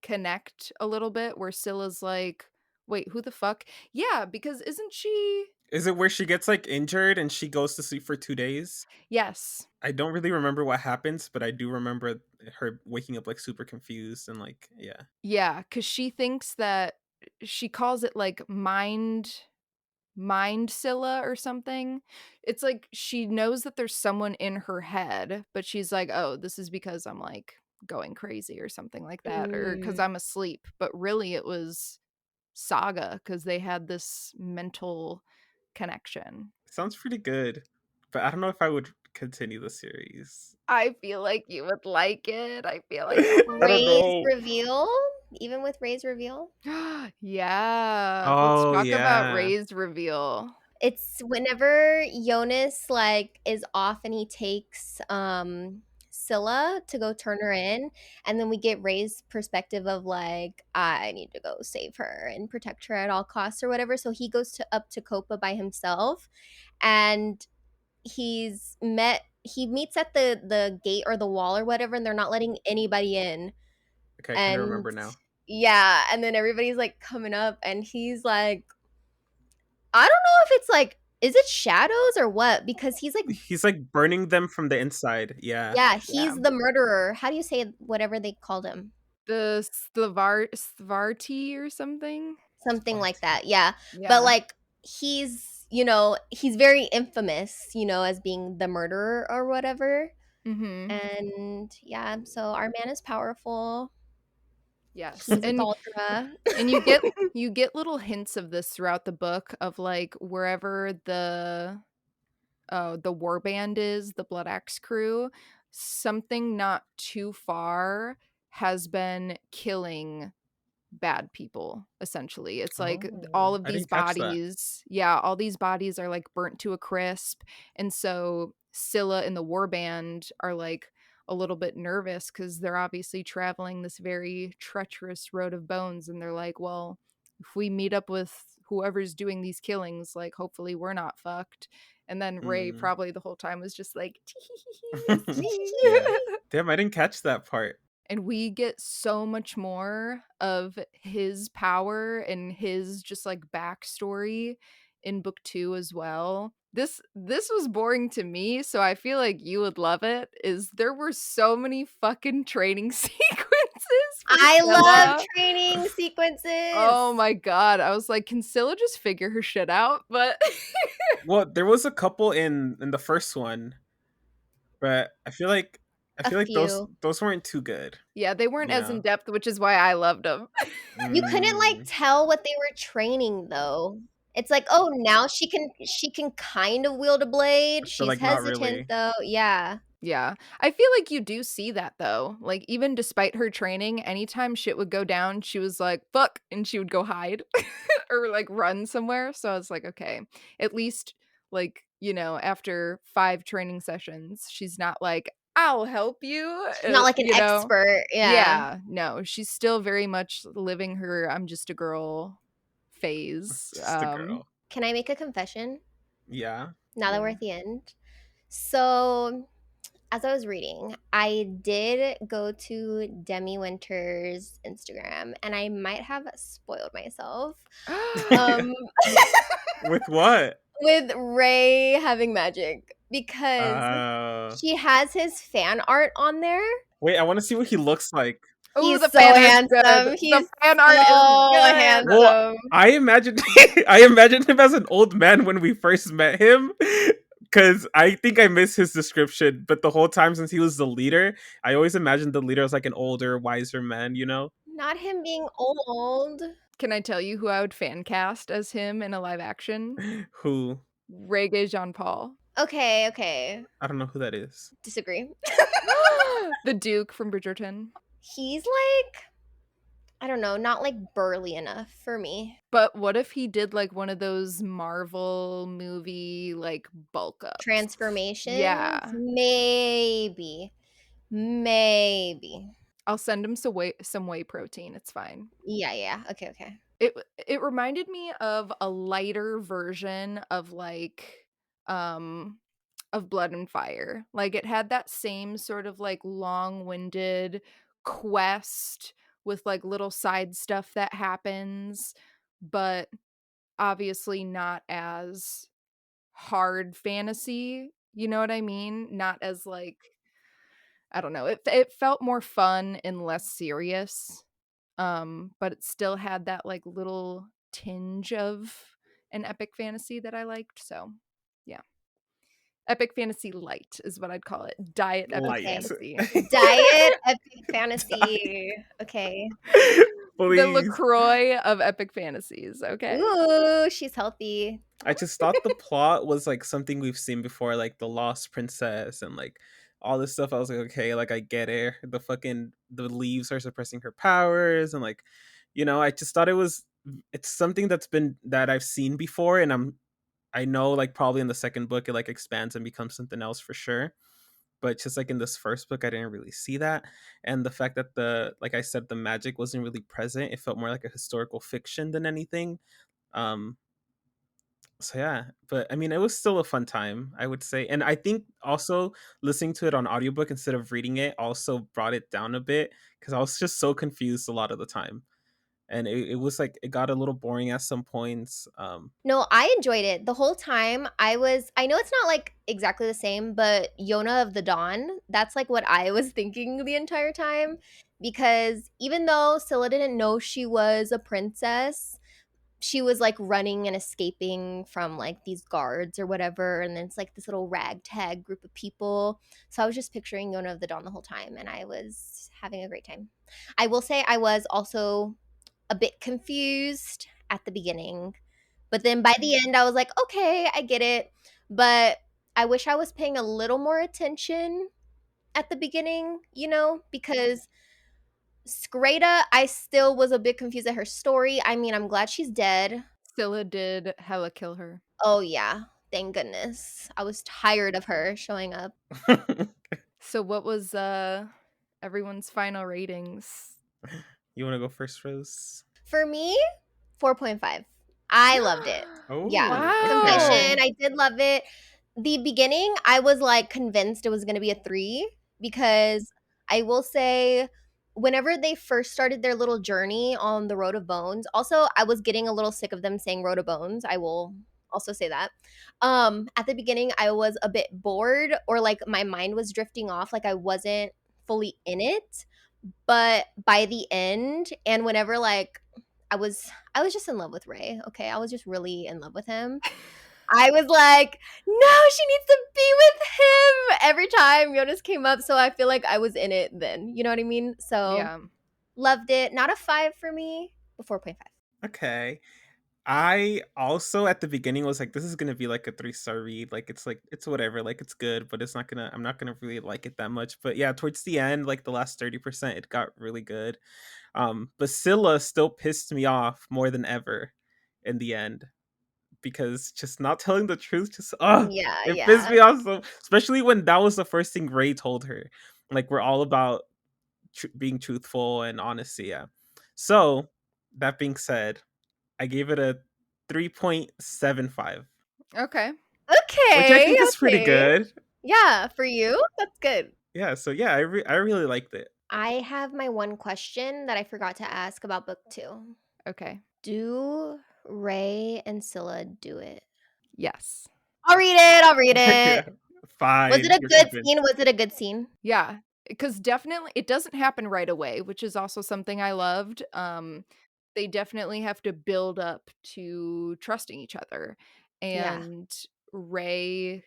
connect a little bit where Scylla's like, "Wait, who the fuck?" Yeah, because isn't she Is it where she gets like injured and she goes to sleep for 2 days? Yes. I don't really remember what happens, but I do remember her waking up like super confused and like, yeah. Yeah, because she thinks that she calls it, like, mind Scylla or something. It's like she knows that there's someone in her head, but she's like, "Oh, this is because I'm, like, going crazy," or something like that, or because 'cause Mm. I'm asleep, but really it was Saga because they had this mental connection. Sounds pretty good, but I don't know if I would continue the series. I feel like you would like it. I feel like I you'll don't like Ray's know. reveal? Even with Ray's reveal? Yeah, let's Oh talk about yeah. Ray's reveal. It's whenever Jonas, like, is off and he takes, Scylla to go turn her in, and then we get Ray's perspective of, like, "I need to go save her and protect her at all costs," or whatever, so he goes to up to Copa by himself, and he meets at the gate or the wall or whatever, and they're not letting anybody in, Okay, I kind of and remember now. yeah, and then everybody's, like, coming up, and he's like, I don't know if it's like, is it shadows or what? Because he's like, He's like burning them from the inside. Yeah. yeah, Yeah. he's the murderer. How do you say whatever they called him? The Svarti or something. Something like Sparty. that, yeah. But, Yeah. like, he's very infamous, as being the murderer or whatever, Mm-hmm. and, yeah, so our man is powerful. Yes. He's adultera. And you get little hints of this throughout the book of like wherever the war band is, the Blood Axe crew, something not too far has been killing bad people essentially. It's like all Oh, of I these didn't catch that. bodies, yeah, all these bodies are like burnt to a crisp. And so Scylla and the warband are like a little bit nervous because they're obviously traveling this very treacherous road of bones, and they're like, well, if we meet up with whoever's doing these killings, like hopefully we're not fucked. And then Ray Mm. probably the whole time was just like, it's me. Yeah. Damn, I didn't catch that part. And we get so much more of his power and his just like backstory in book 2 as well. This was boring to me, so I feel like you would love it. Is there were so many fucking training sequences for I love Scylla. training sequences. Oh my god. I was like, can Scylla just figure her shit out? But Well, there was a couple in the first one, but I A feel like those few. those weren't too good. yeah, they weren't You as in know. depth, which is why I loved them. You couldn't, like, Mm, tell what they were training, though. It's like, "Oh, now she can kind of wield a blade. but She's like not hesitant, really. though." Yeah. Yeah. I feel like you do see that though. Like even despite her training, anytime shit would go down, she was like, "Fuck," and she would go hide or like run somewhere. So I was like, "Okay. At least like, after 5 training sessions, she's not like, 'I'll help you.'" She's not like an expert, yeah. Yeah, no, she's still very much living her "I'm just a girl" phase. Just a girl. Can I make a confession Yeah. now that we're Yeah. at the end? So, as I was reading, I did go to Demi Winters' Instagram, and I might have spoiled myself, um, With what? with Ray having magic because Uh she has his fan art on there. Wait, I want to see what he looks like. Oh, He's the so fan art's good. handsome. The He's fan art is so good. Well, handsome. I imagined I imagined him as an old man when we first met him cuz I think I missed his description, but the whole time since he was the leader, I always imagined the leader as like an older, wiser man, you know? Not him being old. Can I tell you who I would fan cast as him in a live action? Who Reggae Jean Paul. Okay, okay. I don't know who that is. Disagree. The Duke from Bridgerton. He's like, I don't know, not like burly enough for me. But what if he did like one of those Marvel movie like bulk ups? Transformations? Yeah. Maybe. Maybe. I'll send him some whey protein. It's fine. Yeah. Okay, okay. It reminded me of a lighter version of like of Blood and Fire. Like it had that same sort of like long-winded quest with like little side stuff that happens, but obviously not as hard fantasy. You know what I mean? Not as like, I don't know. It felt more fun and less serious. But it still had that like little tinge of an epic fantasy that I liked. So, yeah. Epic fantasy light is what I'd call it. Diet epic Light. Okay. fantasy. Diet epic fantasy. Okay. The Please. LaCroix of epic fantasies, okay? Ooh, she's healthy. I just thought the plot was like something we've seen before, like the Lost Princess and like all this stuff. I was like, okay, like I get it. The leaves are suppressing her powers, and like, I just thought it's something that I've seen before, and I know like probably in the second book it like expands and becomes something else for sure. But just like in this first book, I didn't really see that, and the fact that like I said, the magic wasn't really present. It felt more like a historical fiction than anything. Um, so yeah, but I mean it was still a fun time, I would say. And I think also listening to it on audiobook instead of reading it also brought it down a bit because I was just so confused a lot of the time. And it was like it got a little boring at some points. No, I enjoyed it. The whole time I know it's not like exactly the same, but Yona of the Dawn, that's like what I was thinking the entire time because even though Scylla didn't know she was a princess, she was like running and escaping from like these guards or whatever, and then it's like this little ragtag group of people. So I was just picturing Yona of the Dawn the whole time, and I was having a great time. I will say I was also a bit confused at the beginning, but then by the end I was like, okay, I get it. But I wish I was paying a little more attention at the beginning, because Skreda, I still was a bit confused at her story. I mean, I'm glad she's dead. Scylla did hella kill her. Oh yeah, thank goodness. I was tired of her showing up. So what was everyone's final ratings? You want to go first, Rose? For me, 4.5. I loved it. Yeah. Oh, Confession, okay. Wow. I did love it. The beginning, I was like convinced it was going to be a 3 because I will say whenever they first started their little journey on the Road of Bones, also I was getting a little sick of them saying Road of Bones. I will also say that. At the beginning I was a bit bored, or like my mind was drifting off, like I wasn't fully in it. But by the end, and whenever like I was just in love with Ray. Okay, I was just really in love with him. I was like, no, she needs to be with him every time Jonas came up. So I feel like I was in it then. You know what I mean? So Yeah. loved it. Not a 5 for me, but 4.5. Okay. I also at the beginning was like, this is gonna be like a 3-star read. Like it's whatever, like it's good, but I'm not gonna really like it that much. But yeah, towards the end, like the last 30%, it got really good. But Scylla still pissed me off more than ever in the end, because just not telling the truth, just Yeah, it pissed yeah. me off so, especially when that was the first thing Ray told her. Like, we're all about being truthful and honesty. Yeah. So that being said, I gave it a 3.75, Okay. which I Okay, think is pretty okay. good. Yeah, for you, that's good. Yeah, so yeah, I really liked it. I have my one question that I forgot to ask about book 2. Okay. Do Ray and Scylla do it? Yes. I'll read it. I'll read Yeah, it. Was it fine. a You're good convinced. scene? Was it a good scene? Yeah. Because definitely it doesn't happen right away, which is also something I loved. They definitely have to build up to trusting each other. Yeah. And Ray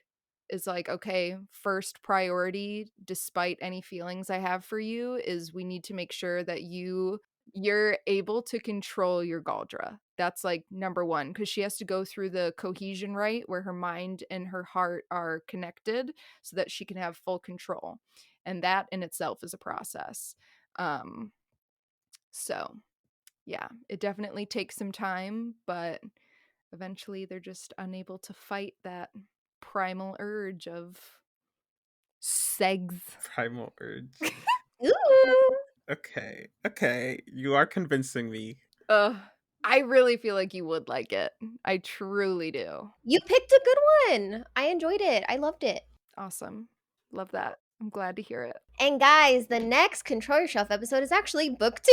is like, okay, first priority, despite any feelings I have for you, is we need to make sure that you're able to control your Galdra. That's like number one, because she has to go through the cohesion right where her mind and her heart are connected so that she can have full control. And that in itself is a process. Um, so yeah, it definitely takes some time, but eventually they're just unable to fight that primal urge of segs. Primal urge. Ooh. Okay, okay, you are convincing me. Ugh. I really feel like you would like it. I truly do. You picked a good one. I enjoyed it. I loved it. Awesome. Love that. I'm glad to hear it. And guys, the next Control Yourself episode is actually book 2.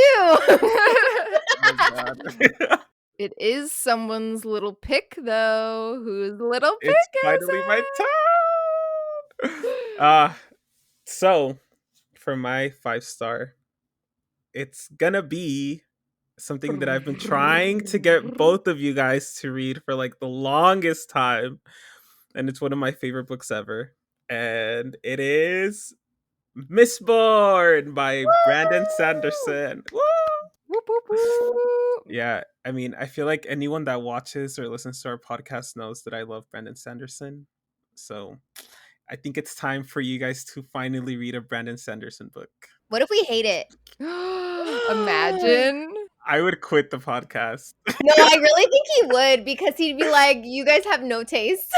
Oh god. It is someone's little pick, though. Whose little pick It's is finally my turn. it? So for my 5-star, it's gonna be something that I've been trying to get both of you guys to read for like the longest time, and it's one of my favorite books ever. And it is Mistborn by Brandon Woo! Sanderson. Woo! Whoop, whoop, whoop. Yeah, I mean, I feel like anyone that watches or listens to our podcast knows that I love Brandon Sanderson. So I think it's time for you guys to finally read a Brandon Sanderson book. What if we hate it? Imagine. I would quit the podcast. No, I really think he would, because he'd be like, you guys have no taste.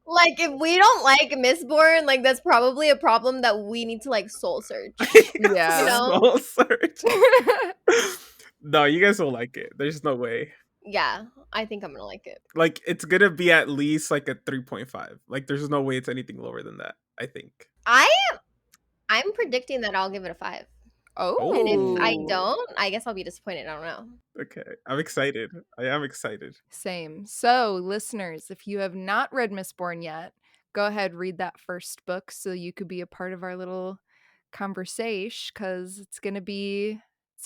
Like, if we don't like Mistborn, like, that's probably a problem that we need to, like, soul search. Yeah. You know? Soul search. No, you guys will like it. There's no way. Yeah, I think I'm gonna like it. Like, it's gonna be at least like a 3.5. Like, there's no way it's anything lower than that, I think. I'm predicting that I'll give it a 5. And if I Oh. don't, I guess I'll be disappointed. I don't know. Okay. I'm excited. I am excited. Same. So, listeners, if you have not read Mistborn yet, go ahead, read that first book so you could be a part of our little conversation, because it's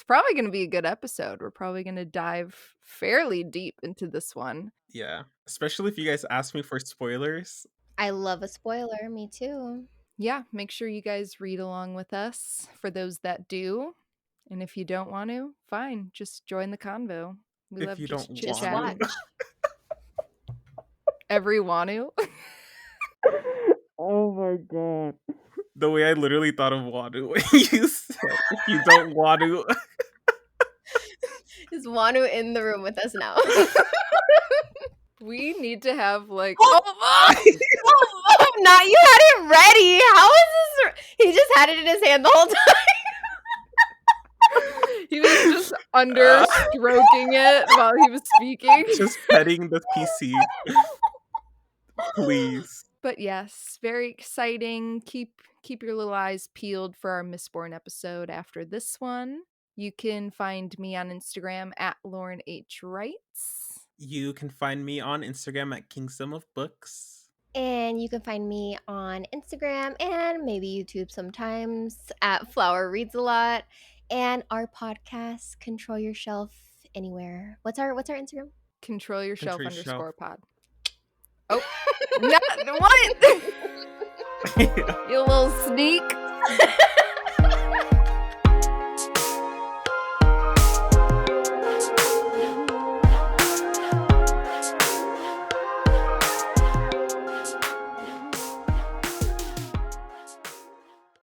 probably going to be a good episode. We're probably going to dive fairly deep into this one. Yeah. Especially if you guys ask me for spoilers. I love a spoiler. Me too. Yeah, make sure you guys read along with us for those that do. And if you don't want to, fine, just join the convo. We If love you just don't chit Just want chatting. watch. Every want to. Oh my god. The way I literally thought of Wadu when you said if you don't want to. Is Wanu in the room with us now? We need to have like Not you had it ready. How is this? He just had it in his hand the whole time. he was just under stroking it while he was speaking. Just petting the PC. Please. But yes, very exciting. Keep your little eyes peeled for our Mistborn episode after this one. You can find me on Instagram at Lauren H. Wrights. You can find me on Instagram at Kingdom of Books. And you can find me on Instagram and maybe YouTube sometimes at Flower Reads a Lot. And our podcast, Control Your Shelf Anywhere. What's our Instagram? Control your shelf Control Your _ pod. Oh, what? Yeah. You little sneak.